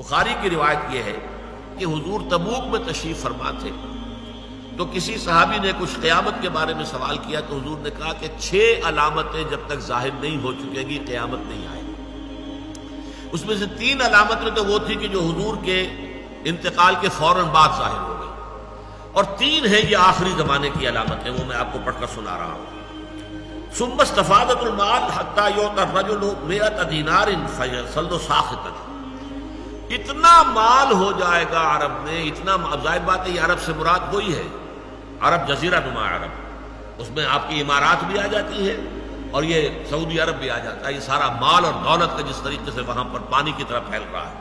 بخاری کی روایت یہ ہے کہ حضور تبوک میں تشریف فرما تھے، تو کسی صحابی نے کچھ قیامت کے بارے میں سوال کیا تو حضور نے کہا کہ 6 علامتیں جب تک ظاہر نہیں ہو چکیں گی قیامت نہیں آئے گی۔ اس میں سے 3 علامتیں تو وہ تھی کہ جو حضور کے انتقال کے فوراً بعد ظاہر ہو گئی، اور 3 ہیں یہ آخری زمانے کی علامتیں، وہ میں آپ کو پڑھ کر سنا رہا ہوں۔ ثم استفادت المال حتى يعطى الرجل 100 دینار فيصل ساخطا، اتنا مال ہو جائے گا عرب میں، اتنا ظاہر بات ہے یہ عرب سے مراد وہی ہے، عرب جزیرہ نما عرب، اس میں آپ کی امارات بھی آ جاتی ہے اور یہ سعودی عرب بھی آ جاتا ہے، یہ سارا مال اور دولت کا جس طریقے سے وہاں پر پانی کی طرح پھیل رہا ہے،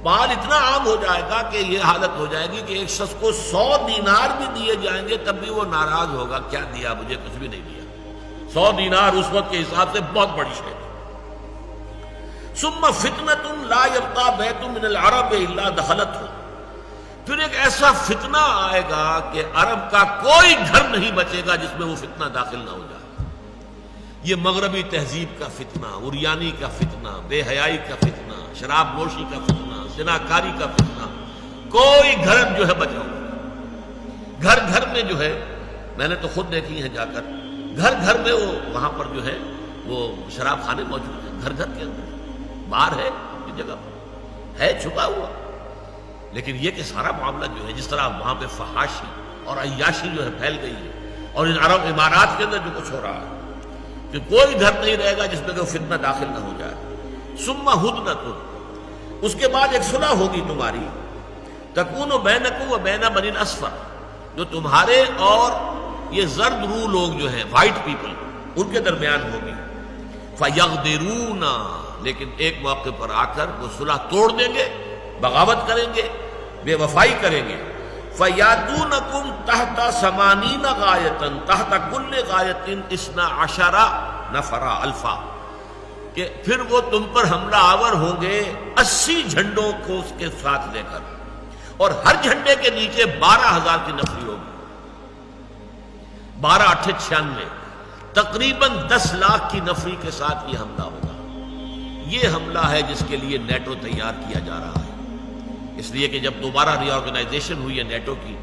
مال اتنا عام ہو جائے گا کہ یہ حالت ہو جائے گی کہ ایک شخص کو 100 دینار بھی دیے جائیں گے تب بھی وہ ناراض ہوگا، کیا دیا مجھے، کچھ بھی نہیں دیا۔ 100 دینار اس وقت کے حساب سے بہت بڑی شے ہے۔ ثم فتنۃ لا یبقى بیت من العرب الا دخلته، پھر ایک ایسا فتنہ آئے گا کہ عرب کا کوئی گھر نہیں بچے گا جس میں وہ فتنہ داخل نہ ہو جائے۔ یہ مغربی تہذیب کا فتنہ، عریانی کا فتنہ، بے حیائی کا فتنہ، شراب نوشی کا فتنہ، زناکاری کا فتنہ، کوئی گھر جو ہے بچا ہوا، گھر گھر میں جو ہے، میں نے تو خود دیکھی ہیں جا کر، گھر گھر میں وہ وہاں پر جو ہے وہ شراب خانے موجود ہیں، گھر گھر کے اندر، باہر ہے یہ جگہ پر ہے چھپا ہوا، لیکن یہ کہ سارا معاملہ جو ہے جس طرح وہاں پہ فحاشی اور عیاشی جو ہے پھیل گئی ہے، اور ان عرب امارات کے اندر جو کچھ ہو رہا ہے کہ کوئی گھر نہیں رہے گا جس میں کہ فتنہ داخل نہ ہو جائے۔ ثم ہدنۃ، اس کے بعد ایک صلح ہوگی تمہاری، تکون بینکم و بین بنی الاصفر، جو تمہارے اور یہ زرد رو لوگ جو ہیں وائٹ پیپل ان کے درمیان ہوگی، فیغدرون، لیکن ایک موقع پر آ کر وہ صلح توڑ دیں گے، بغاوت کریں گے، بے وفائی کریں گے۔ فیاتونکم تحت 80 غایۃ، تحت کل غایۃ 12 نفرا الفا، کہ پھر وہ تم پر حملہ آور ہوں گے 80 جھنڈوں کو اس کے ساتھ لے کر، اور ہر جھنڈے کے نیچے 12,000 کی نفری ہوگی، 12 8 96، تقریباً 10 لاکھ کی نفری کے ساتھ یہ حملہ ہوگا۔ یہ حملہ ہے جس کے لیے نیٹو تیار کیا جا رہا ہے، اس لیے کہ جب دوبارہ ری آرگنائزیشن ہوئی ہے نیٹو کی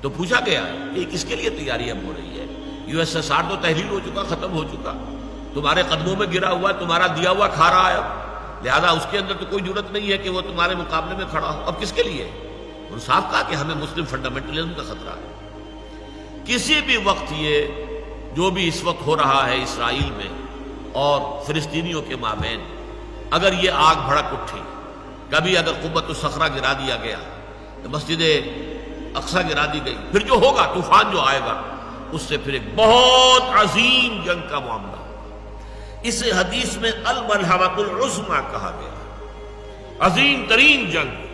تو پوچھا گیا کہ کس کے لیے تیاری اب ہو رہی ہے؟ USSR تو تحلیل ہو چکا، ختم ہو چکا، تمہارے قدموں میں گرا ہوا، تمہارا دیا ہوا کھا رہا ہے، لہذا اس کے اندر تو کوئی ضرورت نہیں ہے کہ وہ تمہارے مقابلے میں کھڑا ہو، اب کس کے لیے؟ انہوں نے صاف کہا کہ ہمیں مسلم فنڈامنٹلزم کا خطرہ ہے۔ کسی بھی وقت یہ جو بھی اس وقت ہو رہا ہے اسرائیل میں اور فلسطینیوں کے مابین، اگر یہ آگ بھڑک اٹھی، کبھی اگر قبۃ الصخرہ گرا دیا گیا، مسجد اقصی گرا دی گئی، پھر جو ہوگا طوفان جو آئے گا اس سے پھر ایک بہت عظیم جنگ کا معاملہ ہوگا۔ اس حدیث میں الملحمۃ العظمیٰ کہا گیا، عظیم ترین جنگ،